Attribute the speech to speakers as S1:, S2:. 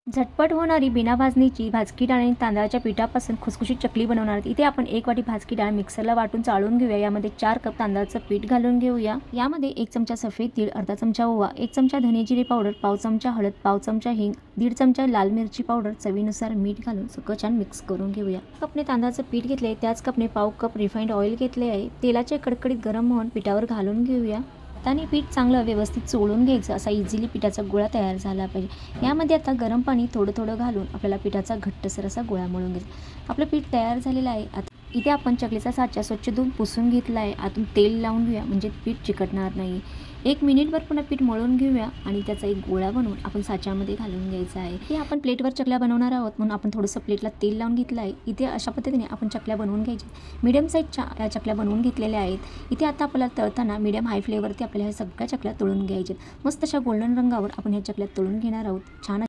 S1: झटपट होणारी बिना भाजणीची भाजकी डाळ आणि तांदळाच्या पिठापासून खुसखुशीत चकली बनवणार आहोत। इथे आपण 1 वाटी भाजकी डाळ मिक्सरला वाटून चाळून घेऊया। यामध्ये 4 कप तांदळाचं पीठ घालून घेऊया। यामध्ये 1 चमचा सफेद तीळ, अर्धा चमचा ओवा, 1 चमचा धने जिरे पावडर, पाव चमचा हळद, पाव चमचा हिंग, 1.5 चमचा लाल मिरची पावडर, चवीनुसार मीठ घालून सगळं छान मिक्स करून घेऊया। कपने तांदळाचं पीठ घेतले, त्याच कपने पाव कप रिफाइंड ऑइल घेतले आहे। तेलाचे कडकडीत गरम होऊन पिठावर घालून घेऊया। हाताने पीठ चांगलं व्यवस्थित चोळून घ्यायचं, असा इझिली पिठाचा गोळा तयार झाला पाहिजे। यामध्ये आता गरम पाणी थोडं थोडं घालून आपल्याला पिठाचा घट्टसर असा गोळा मळून घ्यायचा। आपलं पीठ तयार झालेलं आहे। आता इथे आपण चकलीचा साचा स्वच्छ धुवून पुसून घेतला आहे। आतून तेल लावून घेऊया म्हणजे पीठ चिकटणार नाही। 1 मिनिटभर पुन्हा पीठ मळून घेऊया आणि त्याचा एक गोळा बनवून आपण साच्यामध्ये घालून घ्यायचा आहे। हे आपण प्लेटवर चकल्या बनवणार आहोत म्हणून आपण थोडंसं प्लेटला तेल लावून घेतलं आहे। इथे अशा पद्धतीने आपण चकल्या बनवून घ्यायच्या। मीडियम साईजच्या या चकल्या बनवून घेतलेल्या आहेत। इथे आता आपल्याला तळताना मीडियम हाय फ्लेवरती आपल्याला ह्या सगळ्या चकल्या तळून घ्यायच्या। मस्त अशा गोल्डन रंगावर आपण ह्या चकल्या तळून घेणार आहोत। छान